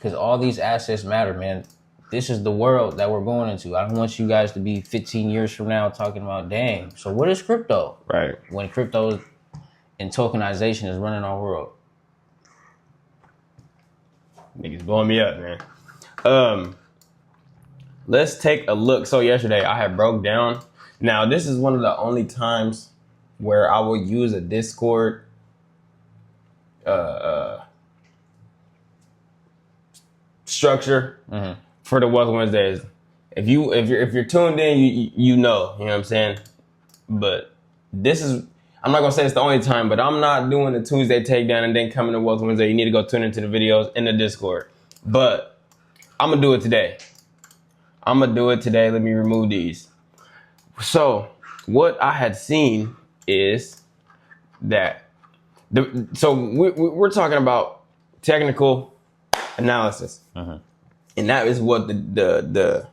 because all these assets matter, man. This is the world that we're going into. I don't want you guys to be 15 years from now talking about, dang, so what is crypto? Right. When crypto and tokenization is running our world. Niggas blowing me up, man. Let's take a look. So yesterday I had broke down. Now this is one of the only times where I will use a Discord structure for the Wealth Wednesdays. If you're tuned in, you know what I'm saying. But this is, I'm not gonna say it's the only time, but I'm not doing the Tuesday takedown and then coming to Wealth Wednesday. You need to go tune into the videos in the Discord. But I'm gonna do it today. Let me remove these. So what I had seen is that we're talking about technical analysis, and that is what the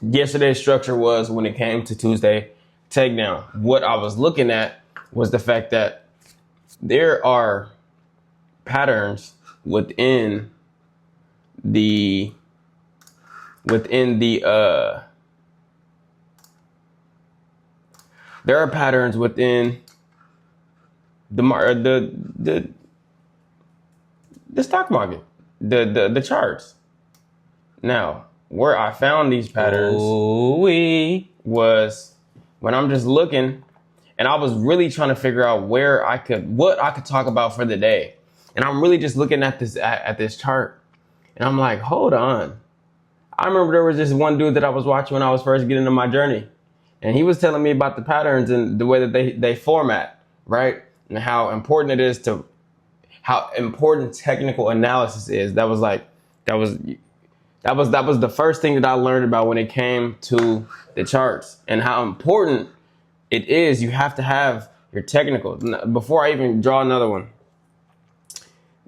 yesterday's structure was when it came to Tuesday takedown. What I was looking at was the fact that there are patterns within the there are patterns within the stock market, the charts. Now, where I found these patterns was when I'm just looking, and I was really trying to figure out what I could talk about for the day. And I'm really just looking at this chart, and I'm like, hold on. I remember there was this one dude that I was watching when I was first getting into my journey, and he was telling me about the patterns and the way that they format, right? And how important technical analysis is. That was the first thing that I learned about when it came to the charts, and how important it is. You have to have your technical. Before I even draw another one,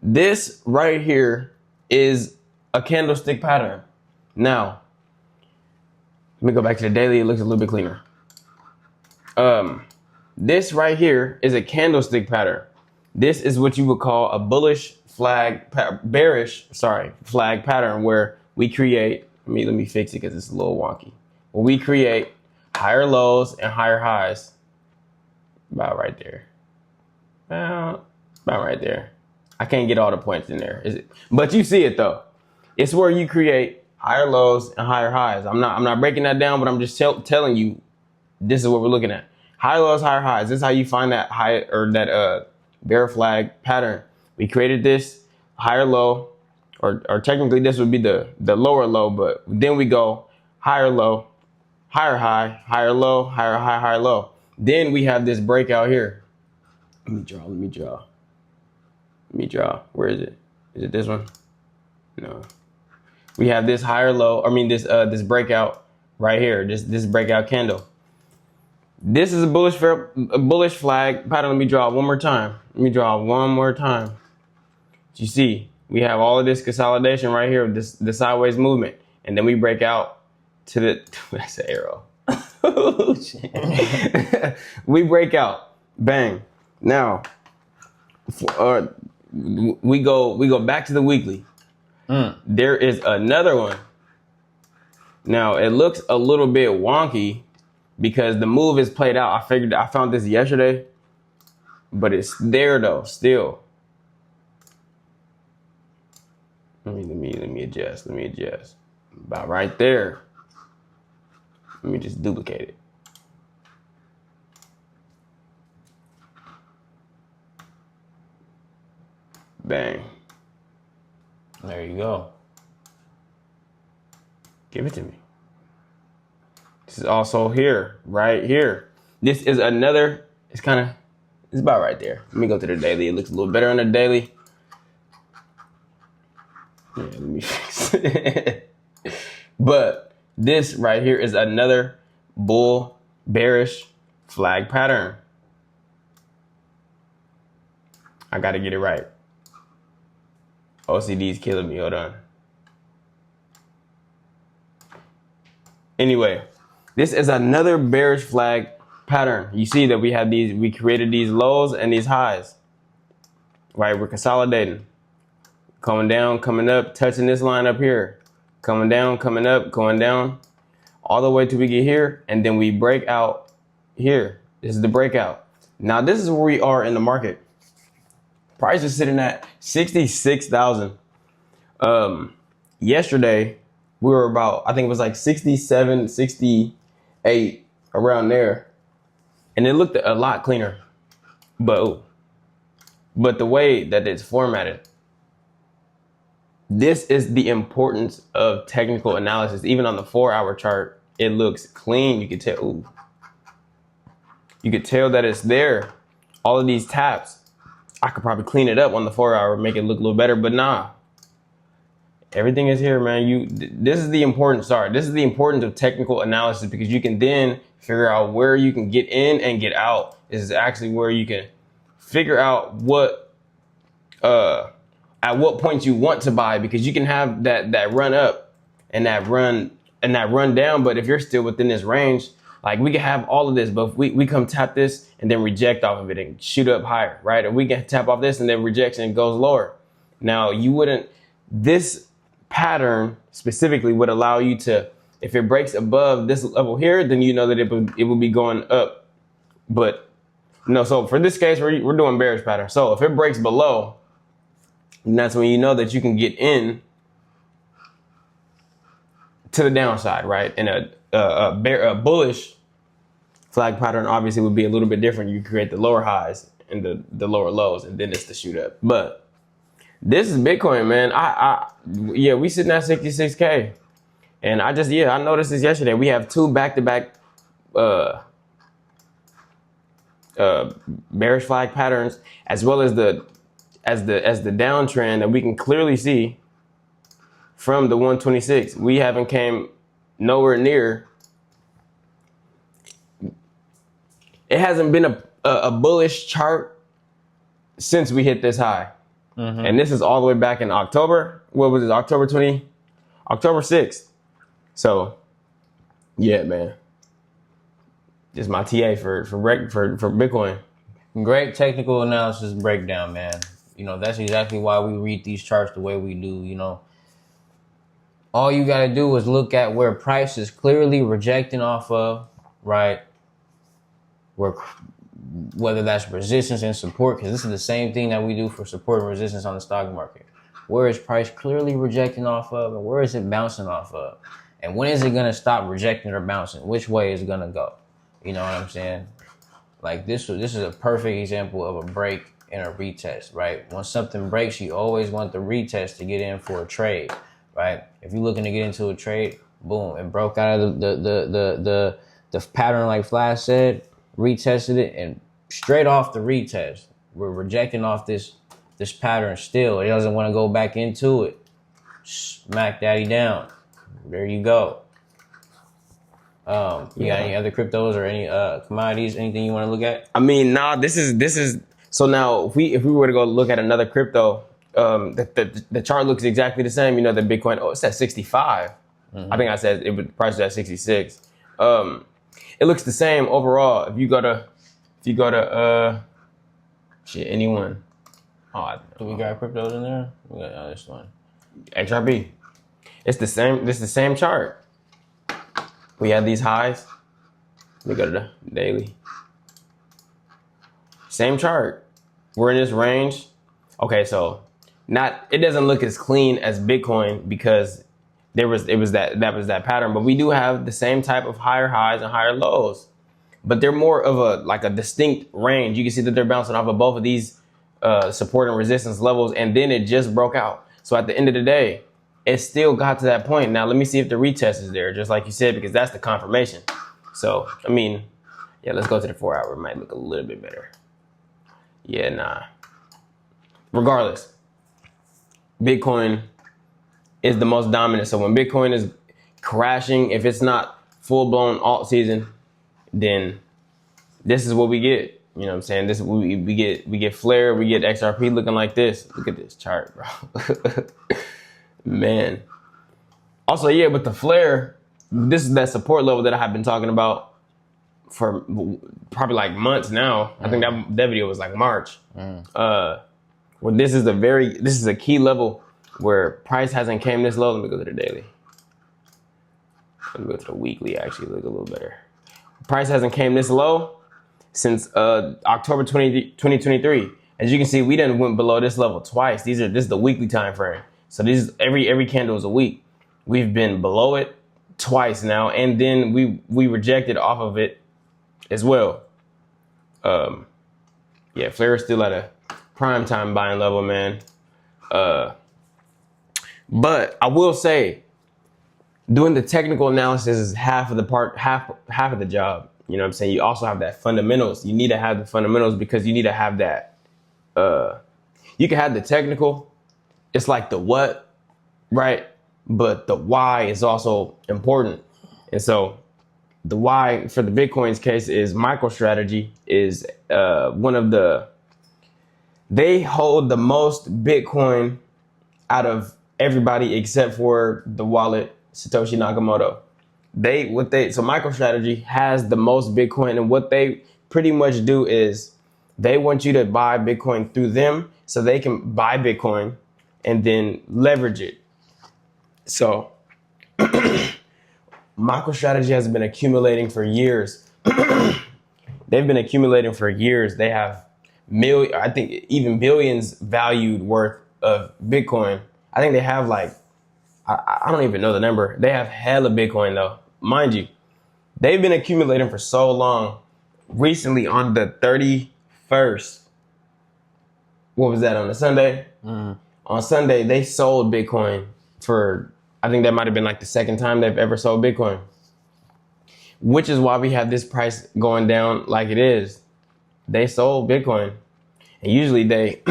this right here is a candlestick pattern. Now, let me go back to the daily. It looks a little bit cleaner. This right here is a candlestick pattern. This is what you would call a bearish flag pattern, where we create, let me fix it because it's a little wonky. Where we create higher lows and higher highs. About right there. About right there. I can't get all the points in there, is it? But you see it though. It's where you create higher lows and higher highs. I'm not breaking that down, but I'm just telling you this is what we're looking at. Higher lows, higher highs. This is how you find that high, or that bear flag pattern. We created this higher low, or technically this would be the lower low, but then we go higher low, higher high, higher low, higher high, higher low. Then we have this breakout here. Let me draw. Where is it? Is it this one? No. We have this higher low, this breakout right here, this breakout candle. This is a bullish flag pattern. Let me draw it one more time. You see, we have all of this consolidation right here, the sideways movement, and then we break out to that's an arrow. We break out, bang. Now, we go back to the weekly. There is another one. Now it looks a little bit wonky because the move is played out. I found this yesterday, but it's there though still. Let me adjust. About right there. Let me just duplicate it. Bang. There you go. Give it to me. This is also here, right here. This is another, it's about right there. Let me go to the daily. It looks a little better on the daily. Yeah, let me fix it. But this right here is another bearish flag pattern. I got to get it right. OCD is killing me. Hold on. Anyway, this is another bearish flag pattern. You see that we created these lows and these highs, right? We're consolidating. coming down, coming up, touching this line up here, coming down, coming up, going down, all the way till we get here, and then we break out here. This is the breakout. Now this is where we are in the market. Price is sitting at 66,000. Yesterday we were about, I think it was like 67, 68, around there, and it looked a lot cleaner. But the way that it's formatted, this is the importance of technical analysis. Even on the 4-hour chart, it looks clean. You can tell. Ooh. You could tell that it's there. All of these taps, I could probably clean it up on the 4-hour, make it look a little better, but nah. Everything is here, man. This is the importance. Sorry, this is the importance of technical analysis, because you can then figure out where you can get in and get out. This is actually where you can figure out what, at what point you want to buy, because you can have that run up and that run down. But if you're still within this range, like we can have all of this, but if we come tap this and then reject off of it and shoot up higher, right? Or we can tap off this and then rejection and goes lower. Now this pattern specifically would allow you to, if it breaks above this level here, then you know that it would be going up. But no, so for this case, we're doing bearish pattern. So if it breaks below, and that's when you know that you can get in to the downside, right? And a bullish flag pattern obviously would be a little bit different. You create the lower highs and the lower lows, and then it's the shoot up. But this is Bitcoin, man. Yeah, we sitting at 66K, and I noticed this yesterday. We have two back-to-back bearish flag patterns, as well as the downtrend that we can clearly see from the 126. We haven't came nowhere near. It hasn't been a bullish chart since we hit this high. Mm-hmm. And this is all the way back in October. What was it? October 6th. So yeah, man. This is my TA for Bitcoin. Great technical analysis breakdown, man. You know, that's exactly why we read these charts the way we do. You know, all you got to do is look at where price is clearly rejecting off of, right? Whether that's resistance and support, because this is the same thing that we do for support and resistance on the stock market. Where is price clearly rejecting off of, and where is it bouncing off of? And when is it going to stop rejecting or bouncing? Which way is it going to go? You know what I'm saying? Like this is a perfect example of a break and a retest, right? When something breaks, you always want the retest to get in for a trade, right? If you're looking to get into a trade, boom, it broke out of the pattern like Flash said, retested it, and straight off the retest, we're rejecting off this pattern still. It doesn't want to go back into it. Smack daddy down. There you go. You got any other cryptos or any commodities, anything you want to look at? I mean, nah, this is so now if we were to go look at another crypto, the chart looks exactly the same. You know, the Bitcoin, it's at 65. Mm-hmm. I think I said it would price at 66. It looks the same overall. If you go to anyone. Do we got cryptos in there? We got this one. XRP. It's the same. This is the same chart. We have these highs. We go to the daily. Same chart. We're in this range. Okay, so it doesn't look as clean as Bitcoin because it was that pattern, but we do have the same type of higher highs and higher lows. But they're more of a distinct range. You can see that they're bouncing off of both of these support and resistance levels, and then it just broke out. So at the end of the day, it still got to that point. Now let me see if the retest is there, just like you said, because that's the confirmation. So I mean, yeah, let's go to the 4-hour. It might look a little bit better. Yeah, nah. Regardless, Bitcoin is the most dominant. So when Bitcoin is crashing, if it's not full-blown alt season, then this is what we get. You know what I'm saying? This is what we get Flare, we get XRP looking like this. Look at this chart, bro. Man. Also, yeah, with the Flare, this is that support level that I have been talking about for probably like months now. I think that video was like March. Well, this is a key level where price hasn't came this low. Let me go to the daily. Let me go to the weekly, actually, look a little better. Price hasn't came this low since October 2023. As you can see, we done went below this level twice. This is the weekly time frame. So this is every candle is a week. We've been below it twice now, and then we rejected off of it as well. Yeah, Flare is still at a prime time buying level, man. But I will say, doing the technical analysis is half of the job. You know what I'm saying? You also have that fundamentals. You need to have the fundamentals because you need to have that. You can have the technical. It's like the what, right? But the why is also important. And so the why for the Bitcoin's case is MicroStrategy is they hold the most Bitcoin out of everybody except for the wallet Satoshi Nakamoto. So MicroStrategy has the most Bitcoin, and what they pretty much do is they want you to buy Bitcoin through them so they can buy Bitcoin and then leverage it. So MicroStrategy has been accumulating for years. They've been accumulating for years. They have I think even billions valued worth of Bitcoin. I think they have like, I don't even know the number. They have hella Bitcoin though. Mind you, they've been accumulating for so long. Recently on the 31st, what was that, on a Sunday? Mm-hmm. On Sunday, they sold Bitcoin for, I think that might have been like the second time they've ever sold Bitcoin. Which is why we have this price going down like it is. They sold Bitcoin. And usually they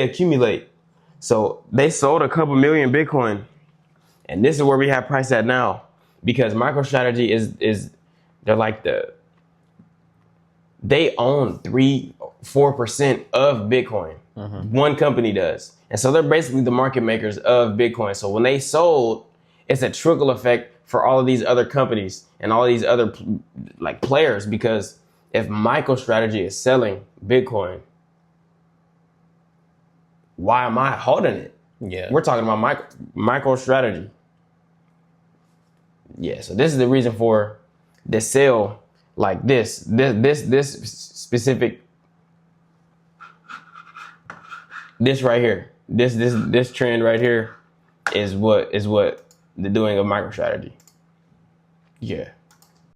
accumulate. So they sold a couple million Bitcoin. And this is where we have price at now. Because MicroStrategy is they're like they own 3-4% of Bitcoin. Mm-hmm. One company does. And so they're basically the market makers of Bitcoin. So when they sold, it's a trickle effect for all of these other companies and all of these other like players, because if MicroStrategy is selling Bitcoin, why am I holding it? Yeah. We're talking about MicroStrategy. Yeah, so this is the reason for the sale like this specific, this right here, this trend right here is what the doing of MicroStrategy. Yeah.